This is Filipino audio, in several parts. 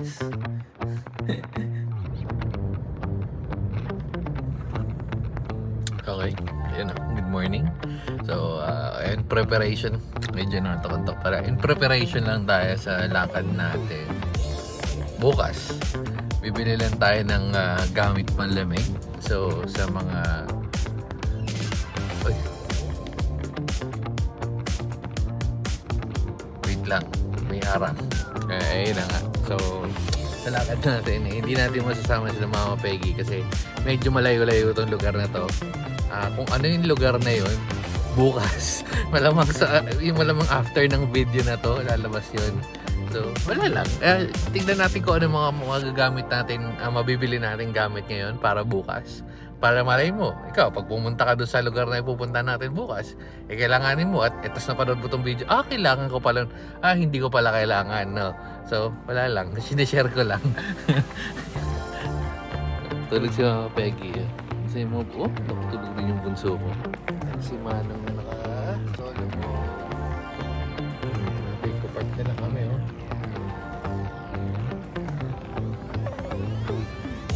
guys. Okay, ayun na, good morning. So, in preparation, medyo natakontok para. In preparation lang tayo sa lakad natin. Bukas, bibili lang tayo ng gamit panlamig. So, sa mga... Uy. Wait lang, may harang. Ayun na nga. So, sa lakad natin, hindi natin masasama sila Mama Peggy kasi medyo malayo-layo itong lugar na to. Kung ano yung lugar na yun, bukas, malamang after ng video na to, lalabas yun. So, wala lang. Tingnan natin kung ano mga gagamit natin, mabibili natin gamit ngayon para bukas. Para malay mo, ikaw, pag pumunta ka doon sa lugar na ipupunta natin bukas, kailanganin mo at etos na panood mo itong video, kailangan ko pala, hindi ko pala kailangan, no? So, wala lang. Sinishare ko lang. Tulog si Mama Peggy. Kasi mo, nakatulog din yung bunso ko. Si Manong na naka-solo mo. Take ko part na lang kami, oh.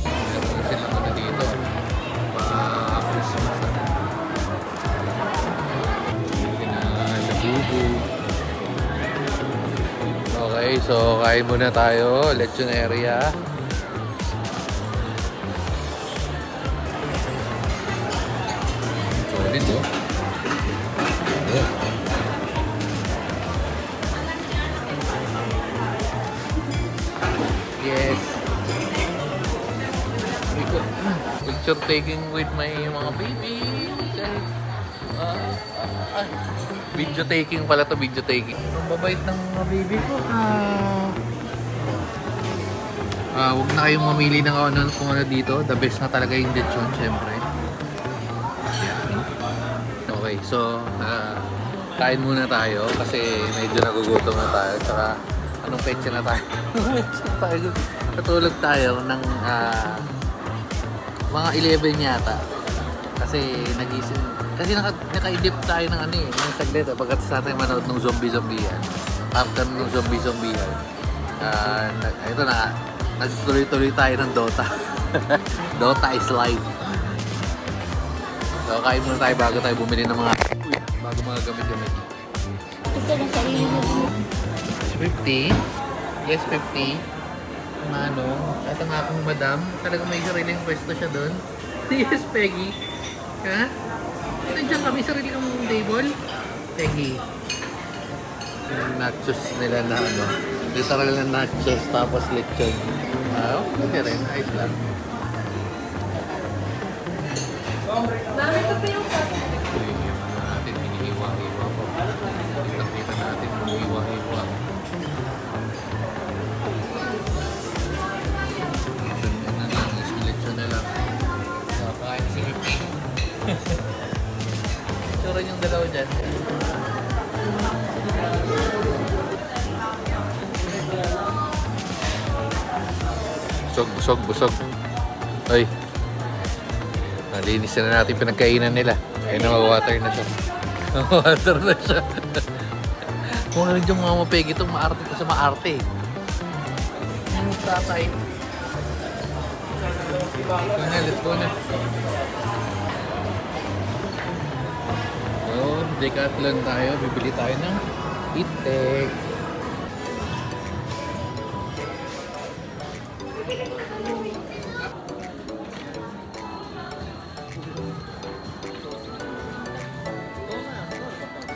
Meron silang ano dito. Pa-Christmas na. Nabubu. Okay, so kain muna tayo. Lechon area. Dito. Yes. Picture taking with my mga baby. Video taking pala to, video taking. Ang babait ng mga baby ko. Huwag na kayong mamili ng kung ano dito. The best na talaga yung lechon, syempre. Okay, so kain muna tayo kasi medyo nagugutom na tayo. Tsaka anong petsa na tayo? Natulog tayo ng mga 11 yata. Kasi nagising. Kasi nakaidip tayo ng ng saglit. Pagkatapos natin manood ng zombie-zombihan. After ng zombie-zombihan. Ito na, nagtuloy-tuloy tayo ng Dota. Dota is life. So, kain muna tayo bago tayo bumili ng mga gamit-gamit. Ito na sarili mo. 50? Yes, 50. Manong. At ang akong madam, talagang may sariling pwesto siya doon. Yes, Peggy. Ha? Nandiyan kami, sarili kang table. Peggy. Yung nachos nila na literal na nachos tapos lechon. Okay rin. Ayos lang. Mami, ito pa yung photo. Natin, hinihiwa-hiwa po. Kita natin, hinihiwa-hiwa. Lechon na lang. Kain si Hippy. Tsura yung dalawa dyan. Busog. Ay. Nalinis na natin pinagkainan nila. Ay, water na siya. Water na siya. Kung ano yung Mama Peggy itong maarte ito sa maarte. Yung tatay. Let's go na. So, Decathlon tayo. Bibili tayo ng itek.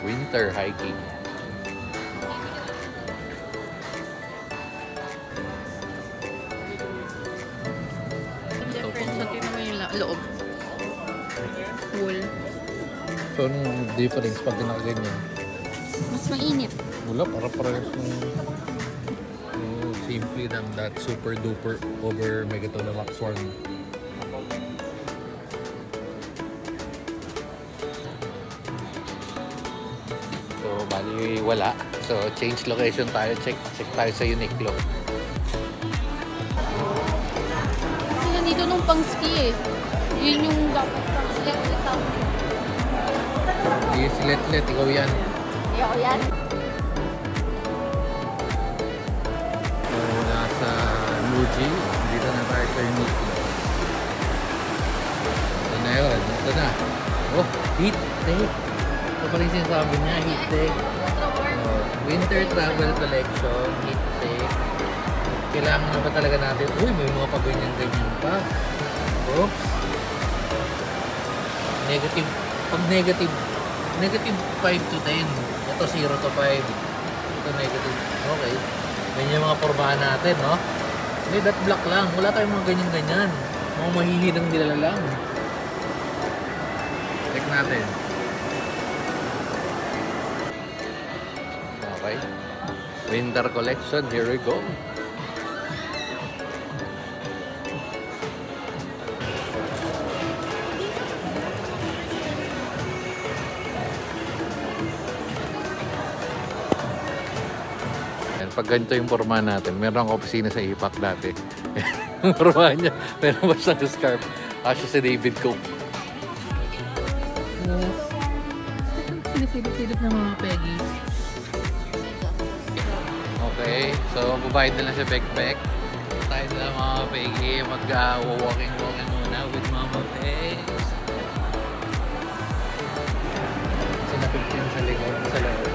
Winter hiking. Difference sa tingnan mo yung loob. Wool. So, anong difference pag nakaganyan? Mas mainit. Wala, para-parehas ng simply than that super duper over Megatolamax one. So, bali wala. So, change location tayo. Check tayo sa Uniqlo. Kasi nandito nung pang ski eh. Yun yung dapat pang electric out. Yes, let. Ikaw yan. Ayoko yan. So, nasa LG. Dito na tayo sa Uniqlo. Ito na yun. Ito na. Oh, Heat Tech. Ito pa rin sinasabi niya, Heat Tech. Winter Travel Collection, Heat Tech. Kailangan na ba talaga natin? Uy, may mga paganyan-ganyan pa. Oops. Negative. Pag negative 5 to 10. Ito 0 to 5. Ito negative. Okay. Ganyan yung mga pormahan natin, no? Hindi, that black lang. Wala tayong mga ganyan-ganyan. Mga mahihinang nilala lang. Check natin. Okay. Winter collection. Here we go. Pag ganito yung forma natin, meron akong opisina sa IPAC dati. Yung forma niya, meron ba siyang scarf? Asya si David Cook. Silip-silip na mga Peggy. Okay, so babayad na lang sa backpack. Tayo na lang mga Peggy, mag-walking muna with Mama Pegs. Sinapit yun sa likod, sa loob.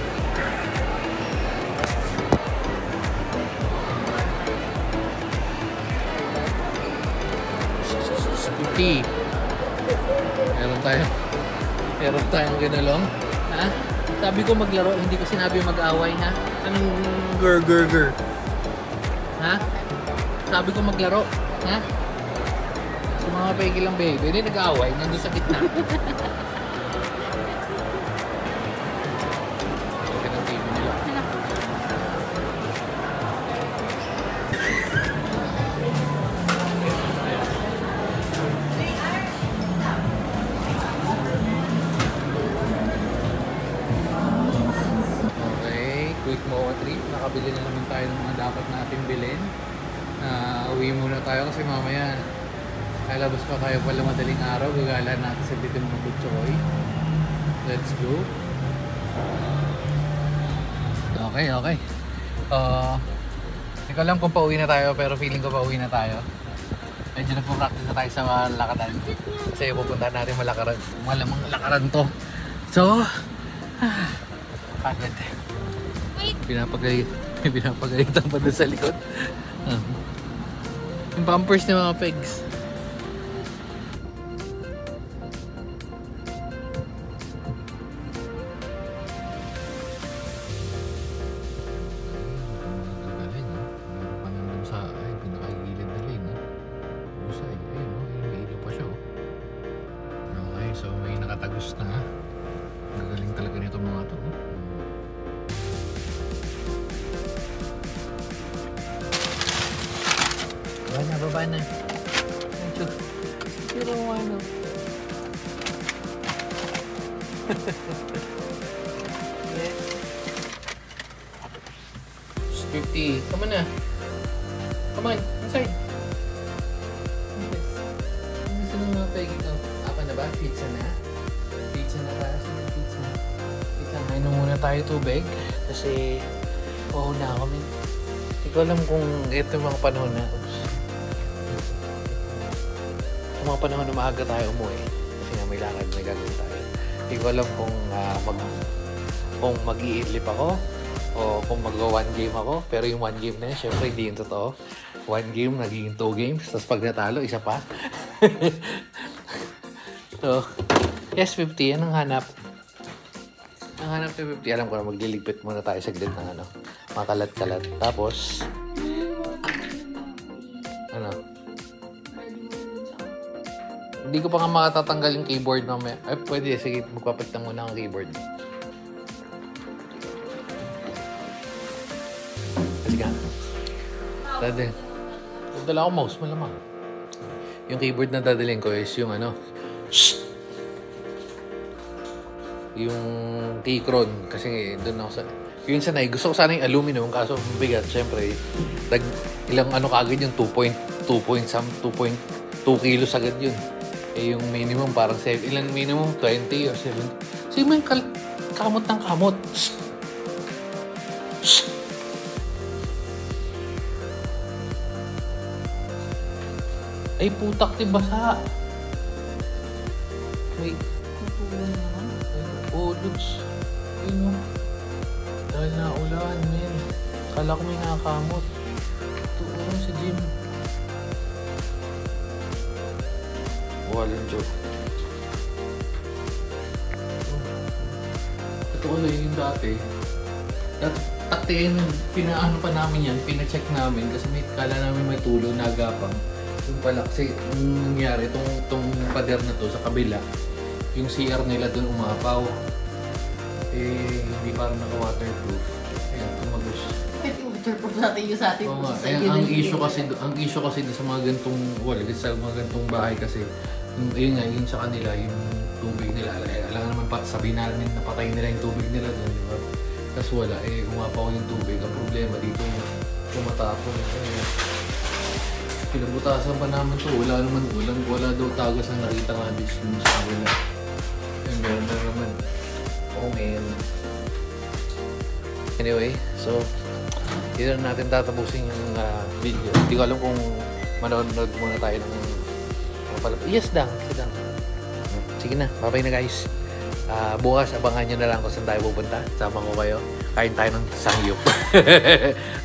Meron tayong ginalong. Ha? Sabi ko maglaro, hindi ko sinabi mag-away, ha? Anong gur? Ha? Sabi ko maglaro, ha? So mga Peggy lang, baby. Hindi nag-away, nandun sa gitna. Okay ng TV nila. Quick MOA trip. Nakabili na naman tayo ng mga dapat natin bilhin. Uwi muna tayo kasi mamaya lalabas pa tayo pala madaling araw. Gagala natin sa dito mga Butchoy. Let's go. Okay. Hindi ko alam kung pauwi na tayo pero feeling ko pauwi na tayo. Medyo nagpo-practice na tayo sa lakaran. Kasi pupuntahan natin malamang lakaran to. So, pagod. Pinapagalitan pa doon sa likod. Yung bumpers ng mga pegs. Galing, no? Meron pa nandun sa pinakagilid na lane, no? Usay, ayun, no? May ilo pa siya, oh. Okay, so may nakatagos na. Gagaling talaga nito mga to, oh. Baba na. Pero ano. 50. Come on na. Come on. Inside. Gusto nung mga Peggy ko. Apa na ba? Pizza na? Pizza na tayo. Pizza. Mainom muna tayo tubig. Kasi na kami. Hindi ko alam kung ito yung mga panahon na. Mga panahon na maaga tayo umuwi kasi nga may lakad na gagawin tayo. Hindi ko alam kung mag-iidlip ako o kung mag-1 game ako, pero yung 1 game na yun syempre hindi yung totoo. 1 game naging 2 games, tapos pag natalo isa pa. So S50 yan ang hanap. Ang hanap ng 50, alam ko na magliligpit muna tayo sa grid ng makalat-kalat, tapos hindi ko pa nga makatatanggal yung keyboard mamaya. Ay, pwede. Sige, magpapalit lang muna ang keyboard. Kasi ka. Dada. Dala ako mouse, malamang. Yung keyboard na dadalhin ko is yung yung T-Cron. Kasi doon ako sa... Yung sanay, gusto ko sana yung aluminum. Kaso bigat, syempre. Ilang kagad yung 2.2 kilos agad yun. Eh, yung minimum parang 7, ilang minimum 20 or 7. So yung kamot ng kamot. Ay, putak, di basa. May Natulog naman. ulods. Ayun, oh. Dahil naulan, men. Kala ko may nakakamot. Ito, oh, si Jim. Walang joke. Ito ko lang yung dati. Dati pinaano pa namin yan, pina-check namin kasi may kala namin may tulo na agapang. Yung pala kasi yung nangyari, itong pader na to sa kabila, yung CR nila doon umapaw. Eh, hindi parang naka-waterproof. Ayan, tumagos. Pwede waterproof natin yung sa ating Oo nga, sa ang issue kasi sa mga gantong sa mga gantong bahay kasi yun nga, yun sa kanila, yung tubig nila, alam naman sabihin namin na patay nila yung tubig nila doon, di ba? Tapos wala, umapaw yung tubig. Ang problema dito, tumatapon. Pinabutasan pa naman to, wala daw tagas na nakita nga dito sa kabila. Yung meron na naman. Oh man. Anyway, so dito na natin tatapusin yung video. Hindi ko alam kung manonood muna tayo ng yes lang, sige na, bye-bye na guys. Bukas abangan nyo na lang kung saan tayo pupunta. Sama ko kayo, kain tayo ng sangyup.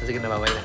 Sige na, bye-bye na.